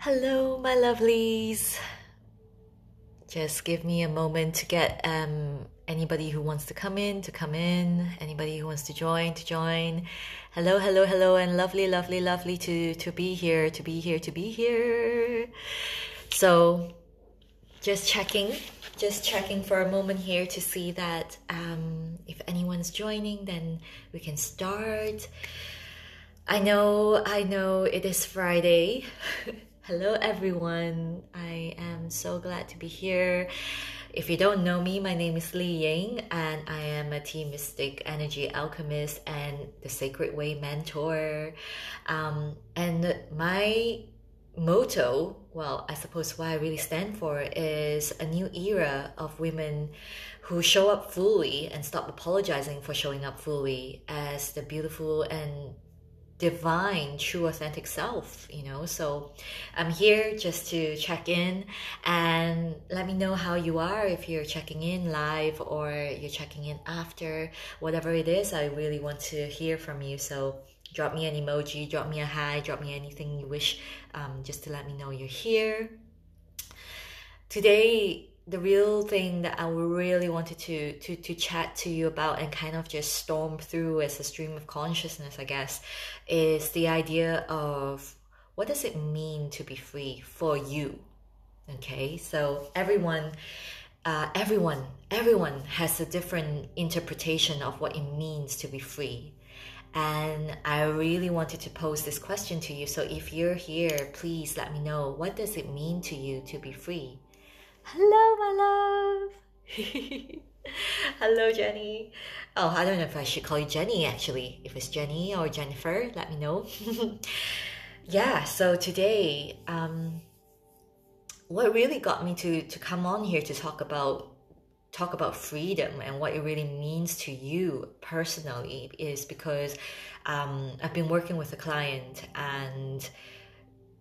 Hello, my lovelies. Just give me a moment to get anybody who wants to come in to come in. Anybody who wants to join to join. Hello, hello, hello, and lovely, lovely, lovely to be here, to be here, to be here. So, just checking for a moment here to see that if anyone's joining, then we can start. I know it is Friday. Hello everyone. I am so glad to be here. If you don't know me, my name is LiYing and I am a tea mystic, energy alchemist, and the Sacred Way mentor. And my motto, well, I suppose what I really stand for is a new era of women who show up fully and stop apologizing for showing up fully as the beautiful and divine, true, authentic self, So I'm here just to check in and let me know how you are, if you're checking in live or you're checking in after, whatever it is. I really want to hear from you. So drop me an emoji, drop me a hi, drop me anything you wish, just to let me know you're here. Today, the real thing that I really wanted to chat to you about and kind of just storm through as a stream of consciousness, I guess, is the idea of what does it mean to be free for you? Okay, so everyone has a different interpretation of what it means to be free. And I really wanted to pose this question to you. So if you're here, please let me know, what does it mean to you to be free? Hello, my love. Hello, Jenny. Oh, I don't know if I should call you Jenny, actually. If it's Jenny or Jennifer, let me know. Yeah, so today, what really got me to come on here to talk about freedom and what it really means to you personally is because I've been working with a client, and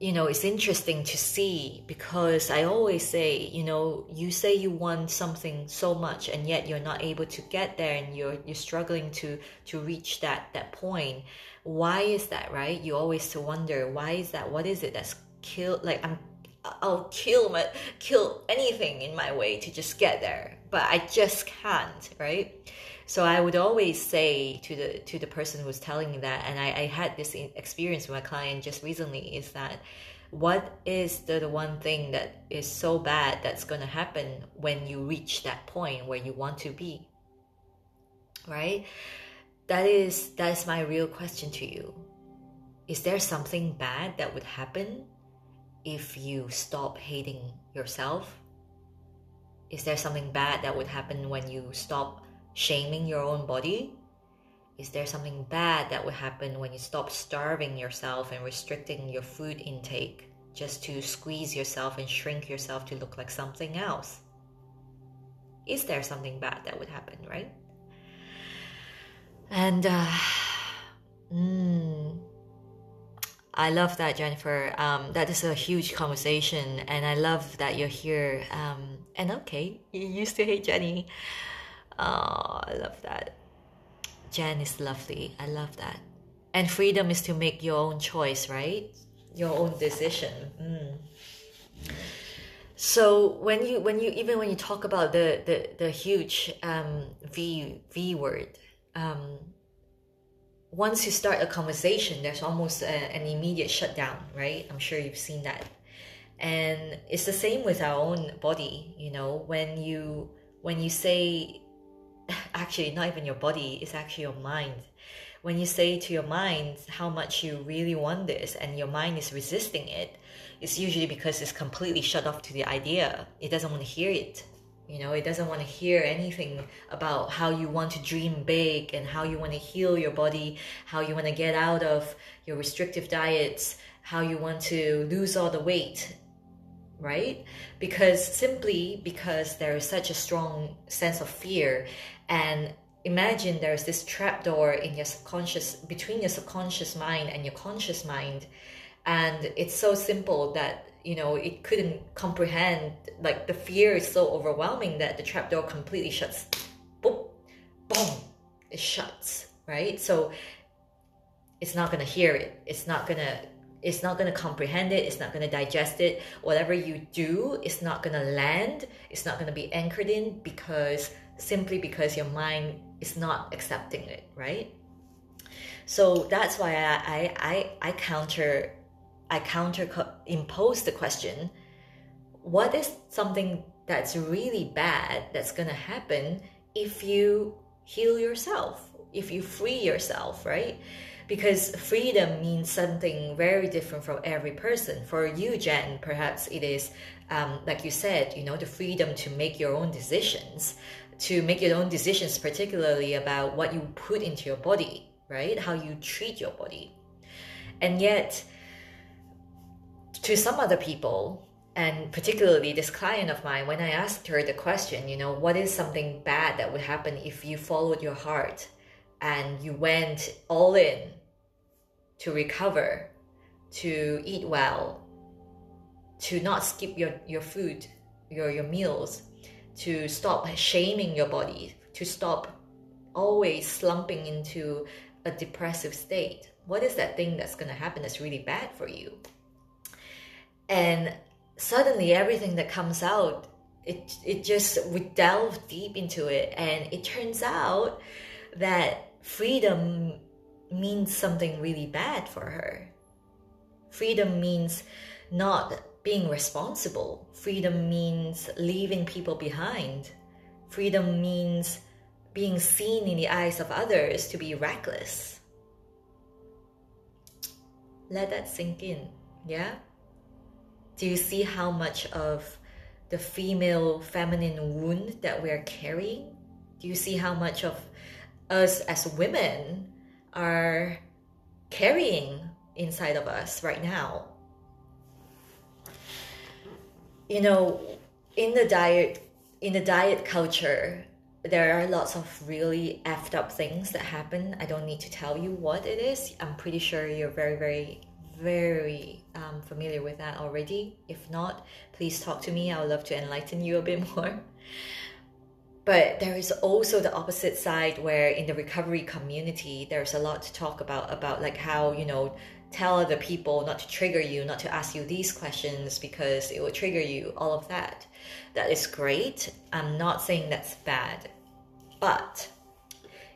it's interesting to see, because I always say, you say you want something so much and yet you're not able to get there, and you're struggling to reach that point. Why is that, right? You always wonder, why is that? What is it that's I'll kill anything in my way to just get there, but I just can't, right? So I would always say to the person who was telling me that, and I had this experience with my client just recently, is that what is the one thing that is so bad that's going to happen when you reach that point where you want to be, right? That is my real question to you. Is there something bad that would happen if you stop hating yourself? Is there something bad that would happen when you stop shaming your own body? Is there something bad that would happen when you stop starving yourself and restricting your food intake just to squeeze yourself and shrink yourself to look like something else? Is there something bad that would happen, right? And I love that, Jennifer. That is a huge conversation, and I love that you're here. And okay, you used to hate Jenny. Oh, I love that. Jen is lovely. I love that. And freedom is to make your own choice, right? Your own decision. So when you talk about the huge V word, once you start a conversation, there's almost an immediate shutdown, right? I'm sure you've seen that. And it's the same with our own body, when you say, actually not even your body, it's actually your mind. When you say to your mind how much you really want this and your mind is resisting it, it's usually because it's completely shut off to the idea. It doesn't want to hear it. It doesn't want to hear anything about how you want to dream big and how you want to heal your body, how you want to get out of your restrictive diets, how you want to lose all the weight, right? Because there is such a strong sense of fear. And imagine there's this trapdoor in your subconscious, between your subconscious mind and your conscious mind, and it's so simple that it couldn't comprehend. Like, the fear is so overwhelming that the trapdoor completely shuts. Boom, boom, it shuts, right? So it's not gonna hear it. It's not gonna It's not going to comprehend it. It's not going to digest it. Whatever you do, it's not going to land. It's not going to be anchored in simply because your mind is not accepting it, right? So that's why I impose the question: what is something that's really bad that's going to happen if you heal yourself, if you free yourself, right? Because freedom means something very different from every person. For you, Jen, perhaps it is, like you said, the freedom to make your own decisions, particularly about what you put into your body, right? How you treat your body. And yet, to some other people, and particularly this client of mine, when I asked her the question, what is something bad that would happen if you followed your heart and you went all in to recover, to eat well, to not skip your food, your meals, to stop shaming your body, to stop always slumping into a depressive state. What is that thing that's going to happen that's really bad for you? And suddenly everything that comes out, we delve deep into it, and it turns out that freedom means something really bad for her. Freedom means not being responsible. Freedom means leaving people behind. Freedom means being seen in the eyes of others to be reckless. Let that sink in, yeah? Do you see how much of the feminine wound that we're carrying? Do you see how much of us as women are carrying inside of us right now? In the diet culture, there are lots of really effed up things that happen. I don't need to tell you what it is. I'm pretty sure you're very, very, very familiar with that already. If not, please talk to me. I would love to enlighten you a bit more. But there is also the opposite side, where in the recovery community, there's a lot to talk about like how, tell other people not to trigger you, not to ask you these questions because it will trigger you, all of that. That is great. I'm not saying that's bad. But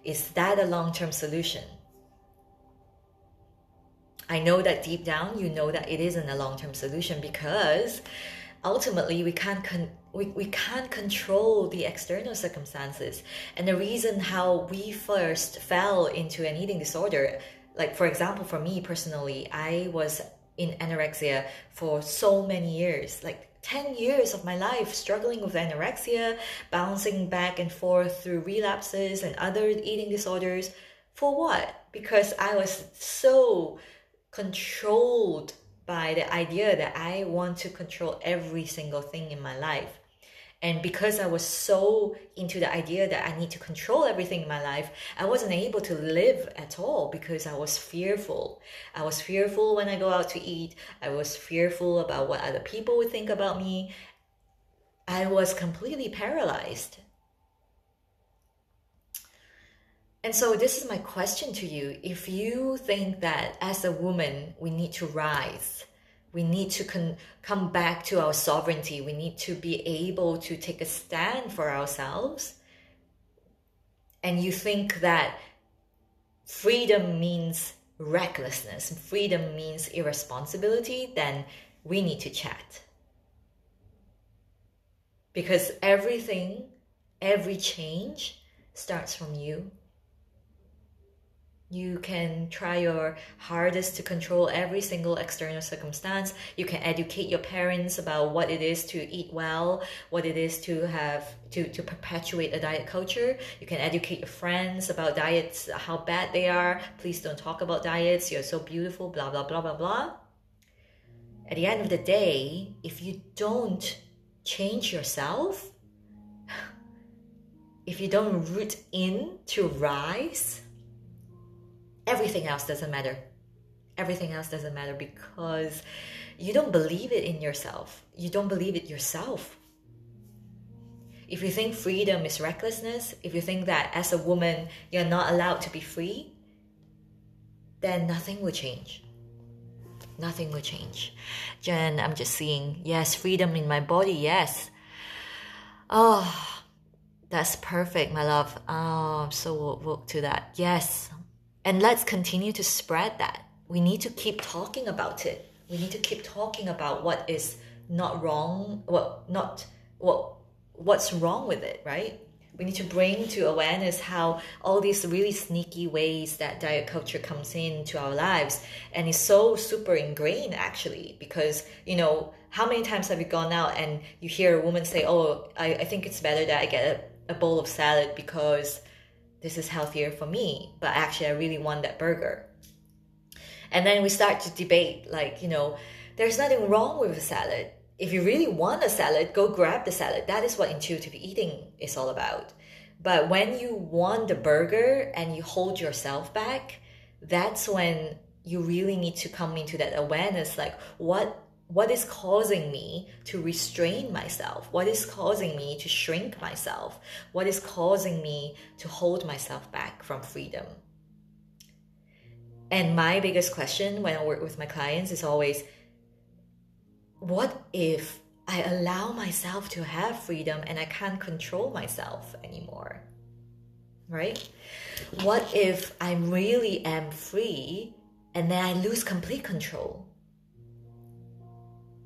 is that a long-term solution? I know that deep down, you know that it isn't a long-term solution, because ultimately we can't control the external circumstances. And the reason how we first fell into an eating disorder, like for example, for me personally, I was in anorexia for so many years, like 10 years of my life struggling with anorexia, bouncing back and forth through relapses and other eating disorders. For what? Because I was so controlled by the idea that I want to control every single thing in my life. And because I was so into the idea that I need to control everything in my life, I wasn't able to live at all because I was fearful. I was fearful when I go out to eat. I was fearful about what other people would think about me. I was completely paralyzed. And so this is my question to you. If you think that as a woman, we need to rise, we need to come back to our sovereignty, we need to be able to take a stand for ourselves, and you think that freedom means recklessness, freedom means irresponsibility, then we need to chat. Because every change starts from you. You can try your hardest to control every single external circumstance. You can educate your parents about what it is to eat well, what it is to have to perpetuate a diet culture. You can educate your friends about diets, how bad they are. Please don't talk about diets. You're so beautiful, blah, blah, blah, blah, blah. At the end of the day, if you don't change yourself, if you don't root in to rise, everything else doesn't matter. Everything else doesn't matter because you don't believe it in yourself. You don't believe it yourself. If you think freedom is recklessness, if you think that as a woman you're not allowed to be free, then nothing will change. Nothing will change. Jen, I'm just seeing, yes, freedom in my body, yes. Oh, that's perfect, my love. Oh, I'm so woke to that. Yes. And let's continue to spread that. We need to keep talking about it. We need to keep talking about what is not wrong, what's wrong with it, right? We need to bring to awareness how all these really sneaky ways that diet culture comes into our lives, and is so super ingrained actually, because how many times have you gone out and you hear a woman say, oh, I think it's better that I get a bowl of salad because this is healthier for me, but actually I really want that burger. And then we start to debate, like, there's nothing wrong with a salad. If you really want a salad, go grab the salad. That is what intuitive eating is all about. But when you want the burger and you hold yourself back, that's when you really need to come into that awareness, like what is causing me to restrain myself? What is causing me to shrink myself? What is causing me to hold myself back from freedom? And my biggest question when I work with my clients is always, what if I allow myself to have freedom and I can't control myself anymore? Right? What if I really am free and then I lose complete control?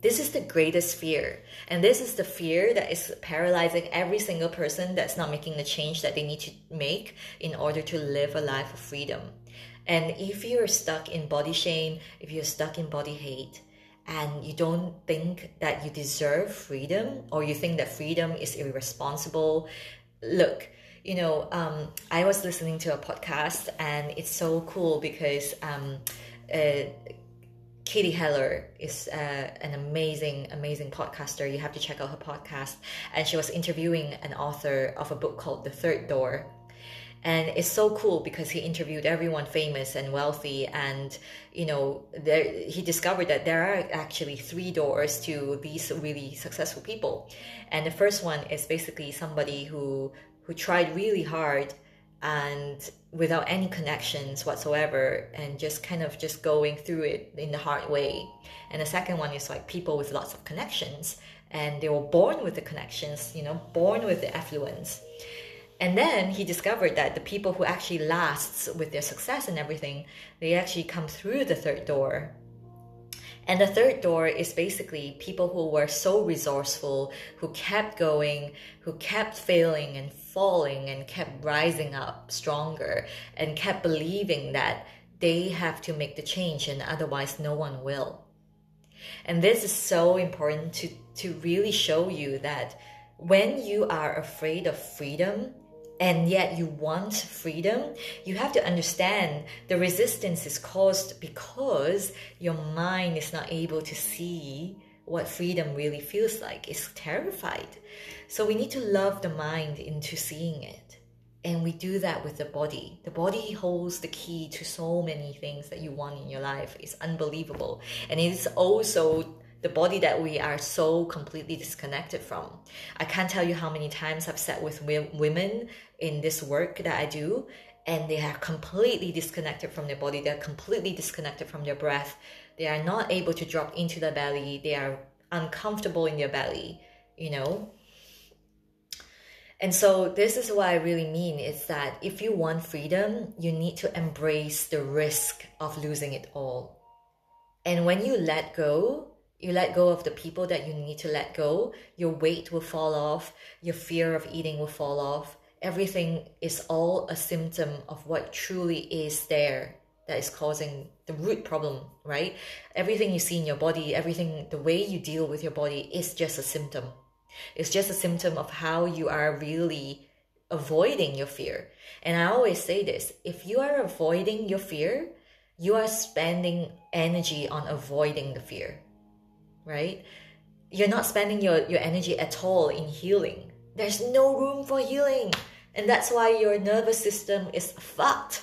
This is the greatest fear. And this is the fear that is paralyzing every single person that's not making the change that they need to make in order to live a life of freedom. And if you're stuck in body shame, if you're stuck in body hate, and you don't think that you deserve freedom, or you think that freedom is irresponsible, look, I was listening to a podcast, and it's so cool because Katie Heller is an amazing podcaster. You have to check out her podcast. And she was interviewing an author of a book called The Third Door. And it's so cool because he interviewed everyone famous and wealthy, and he discovered that there are actually 3 doors to these really successful people. And the first one is basically somebody who tried really hard and without any connections whatsoever, and just going through it in the hard way. And the second one is like people with lots of connections, and they were born with the connections, born with the affluence. And then he discovered that the people who actually lasts with their success and everything, they actually come through the third door. And the third door is basically people who were so resourceful, who kept going, who kept failing and falling and kept rising up stronger, and kept believing that they have to make the change and otherwise no one will. And this is so important to really show you that when you are afraid of freedom, and yet you want freedom, you have to understand the resistance is caused because your mind is not able to see what freedom really feels like. It's terrified. So we need to love the mind into seeing it. And we do that with the body. The body holds the key to so many things that you want in your life. It's unbelievable. And it is also the body that we are so completely disconnected from. I can't tell you how many times I've sat with women in this work that I do, and they are completely disconnected from their body. They're completely disconnected from their breath. They are not able to drop into their belly. They are uncomfortable in their belly, And so this is what I really mean, is that if you want freedom, you need to embrace the risk of losing it all. And when you let go of the people that you need to let go, your weight will fall off, your fear of eating will fall off. Everything is all a symptom of what truly is there that is causing the root problem, right? Everything you see in your body, the way you deal with your body is just a symptom. It's just a symptom of how you are really avoiding your fear. And I always say this, if you are avoiding your fear, you are spending energy on avoiding the fear, right? You're not spending your energy at all in healing. There's no room for healing. And that's why your nervous system is fucked.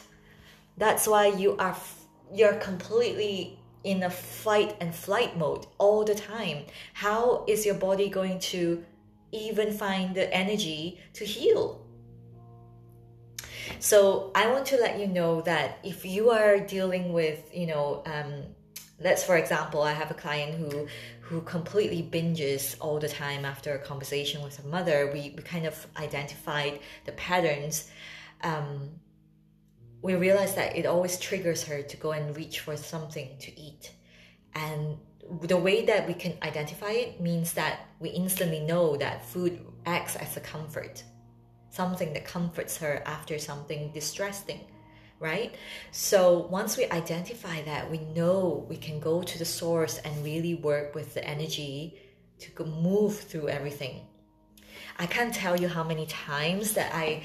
That's why you're completely in a fight and flight mode all the time. How is your body going to even find the energy to heal? So I want to let you know that if you are dealing with, Let's, for example, I have a client who completely binges all the time after a conversation with her mother. We kind of identified the patterns. We realized that it always triggers her to go and reach for something to eat. And the way that we can identify it means that we instantly know that food acts as a comfort, something that comforts her after something distressing, right? So once we identify that, we know we can go to the source and really work with the energy to move through everything. I can't tell you how many times that I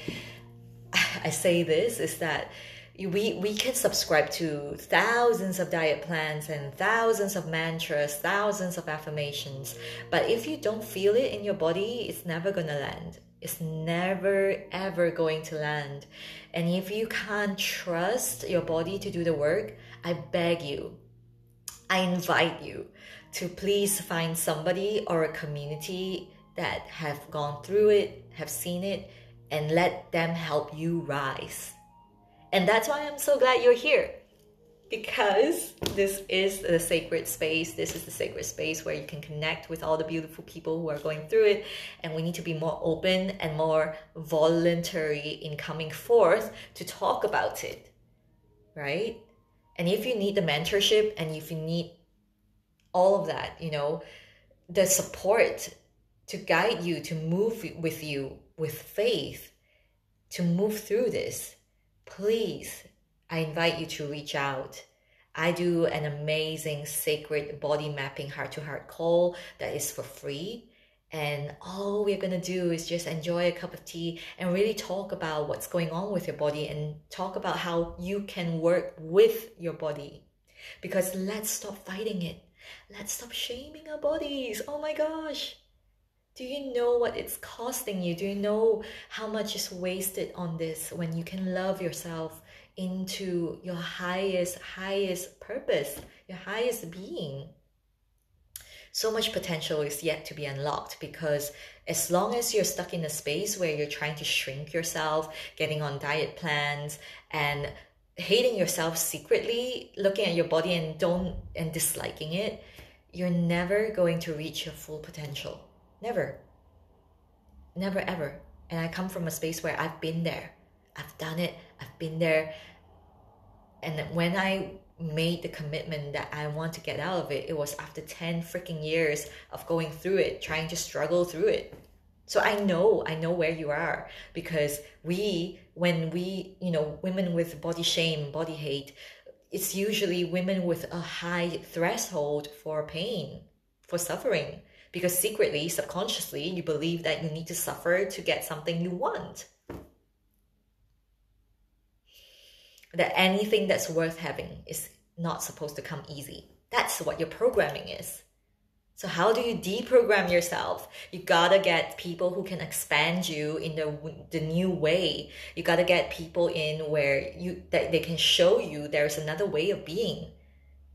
say this, is that we can subscribe to thousands of diet plans and thousands of mantras, thousands of affirmations, but if you don't feel it in your body, it's never gonna land. It's never ever going to land. And if you can't trust your body to do the work, I beg you, I invite you to please find somebody or a community that have gone through it, have seen it, and let them help you rise. And that's why I'm so glad you're here, because this is the sacred space. This is the sacred space where you can connect with all the beautiful people who are going through it. And we need to be more open and more voluntary in coming forth to talk about it, right? And if you need the mentorship and if you need all of that, the support to guide you, to move with you with faith, to move through this, please, I invite you to reach out. I do an amazing sacred body mapping heart-to-heart call that is for free. And all we're going to do is just enjoy a cup of tea and really talk about what's going on with your body and talk about how you can work with your body. Because let's stop fighting it. Let's stop shaming our bodies. Oh my gosh. Do you know what it's costing you? Do you know how much is wasted on this when you can love yourself into your highest purpose, your highest being? So much potential is yet to be unlocked, because as long as you're stuck in a space where you're trying to shrink yourself, getting on diet plans, and hating yourself secretly, looking at your body and disliking it, you're never going to reach your full potential. Never ever. And I come from a space where I've been there, I've done it, I've been there. And when I made the commitment that I want to get out of it, it was after 10 freaking years of going through it, trying to struggle through it. So I know where you are, because when we women with body shame, body hate, it's usually women with a high threshold for pain, for suffering. Because secretly, subconsciously, you believe that you need to suffer to get something you want. That anything that's worth having is not supposed to come easy. That's what your programming is. So how do you deprogram yourself? You gotta get people who can expand you in the new way. You gotta get people in where that they can show you there's another way of being.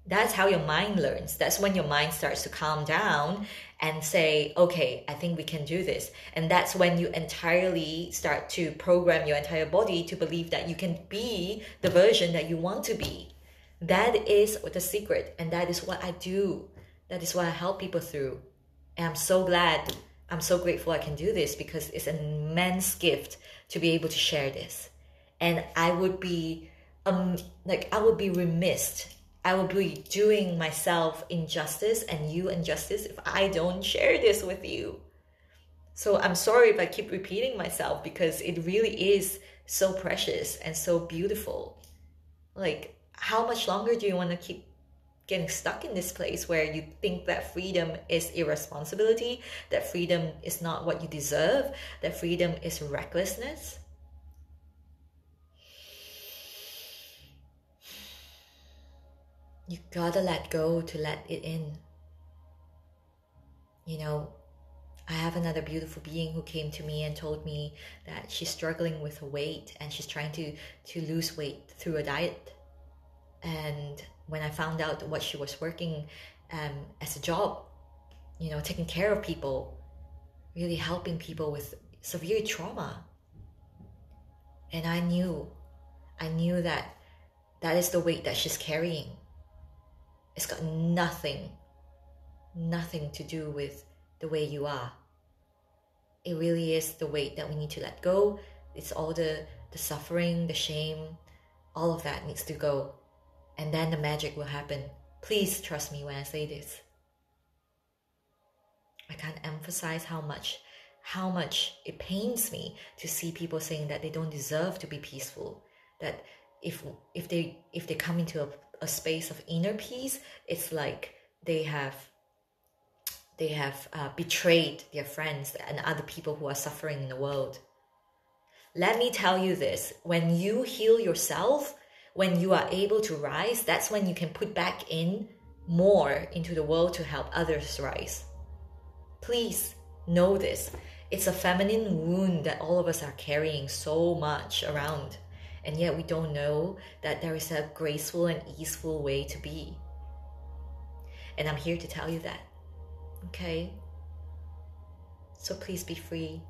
That's how your mind learns. That's when your mind starts to calm down and say, okay, I think we can do this. And that's when you entirely start to program your entire body to believe that you can be the version that you want to be. That is the secret. And that is what I do. That is what I help people through. And I'm so glad, I'm so grateful I can do this, because it's an immense gift to be able to share this. And I would be remiss, I will be doing myself injustice and you injustice if I don't share this with you. So I'm sorry if I keep repeating myself, because it really is so precious and so beautiful. Like, how much longer do you want to keep getting stuck in this place where you think that freedom is irresponsibility, that freedom is not what you deserve, that freedom is recklessness? You gotta let go to let it in. I have another beautiful being who came to me and told me that she's struggling with her weight and she's trying to lose weight through a diet. And when I found out what she was working as a job, taking care of people, really helping people with severe trauma. And I knew that is the weight that she's carrying. It's got nothing to do with the way you are. It really is the weight that we need to let go. It's all the suffering, the shame, all of that needs to go. And then the magic will happen. Please trust me when I say this. I can't emphasize how much it pains me to see people saying that they don't deserve to be peaceful. That if they come into a space of inner peace, it's like they have betrayed their friends and other people who are suffering in the world. Let me tell you this, when you heal yourself, when you are able to rise, that's when you can put back in more into the world to help others rise. Please know this. It's a feminine wound that all of us are carrying so much around, and yet we don't know that there is a graceful and easeful way to be. And I'm here to tell you that. Okay? So please be free.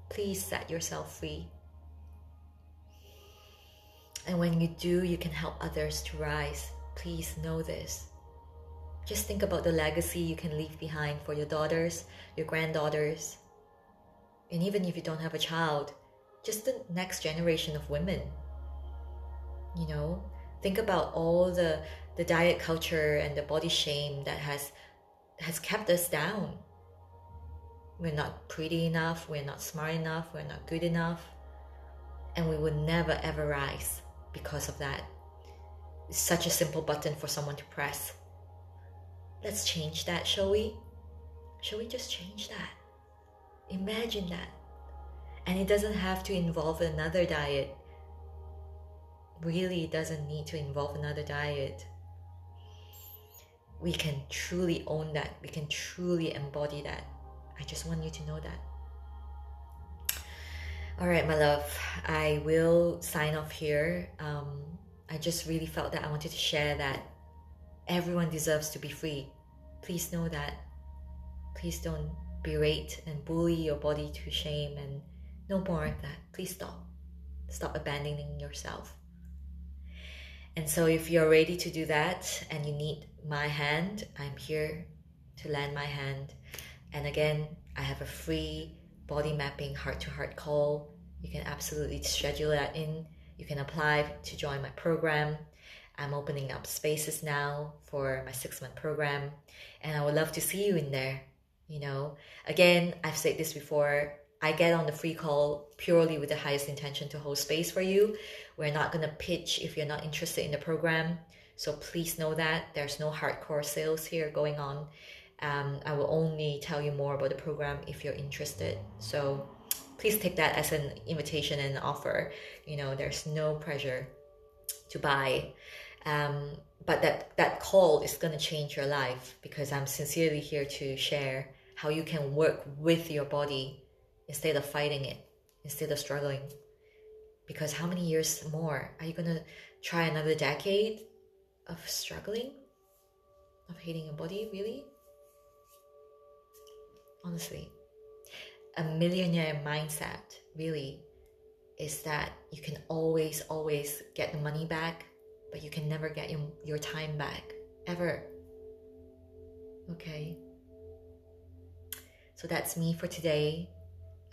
Please set yourself free. And when you do, you can help others to rise. Please know this. Just think about the legacy you can leave behind for your daughters, your granddaughters, and even if you don't have a child, just the next generation of women. You know, think about all the diet culture and the body shame that has kept us down. We're not pretty enough, we're not smart enough, we're not good enough, and we will never ever rise because of that. It's such a simple button for someone to press. Let's change that, shall we? Shall we just change that? Imagine that. And it doesn't have to involve another diet. Really, it doesn't need to involve another diet. We can truly own that. We can truly embody that. I just want you to know that. All right, my love, I will sign off here. I just really felt that I wanted to share that everyone deserves to be free. Please know that. Please don't berate and bully your body to shame, and no more of that. Please stop. Stop abandoning yourself. And so if you're ready to do that and you need my hand, I'm here to lend my hand. And again, I have a free body mapping heart-to-heart call. You can absolutely schedule that in. You can apply to join my program. I'm opening up spaces now for my 6-month program, and I would love to see you in there. You know, again, I've said this before, I get on the free call purely with the highest intention to hold space for you. We're not going to pitch if you're not interested in the program. So please know that there's no hardcore sales here going on. I will only tell you more about the program if you're interested. So please take that as an invitation and an offer. You know, there's no pressure to buy. But that call is going to change your life, because I'm sincerely here to share how you can work with your body instead of fighting it, instead of struggling. Because how many years more? Are you going to try another decade of struggling? Of hating your body, really? Honestly, a millionaire mindset really is that you can always get the money back, but you can never get your time back, ever. Okay? So that's me for today.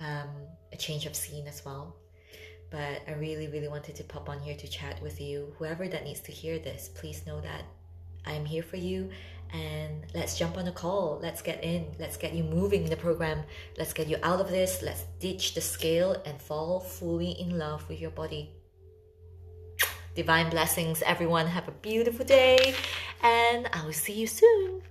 A change of scene as well. But I really wanted to pop on here to chat with you. Whoever that needs to hear this, please know that I'm here for you. And let's jump on a call. Let's get in. Let's get you moving in the program. Let's get you out of this. Let's ditch the scale and fall fully in love with your body. Divine blessings, everyone. Have a beautiful day, and I will see you soon.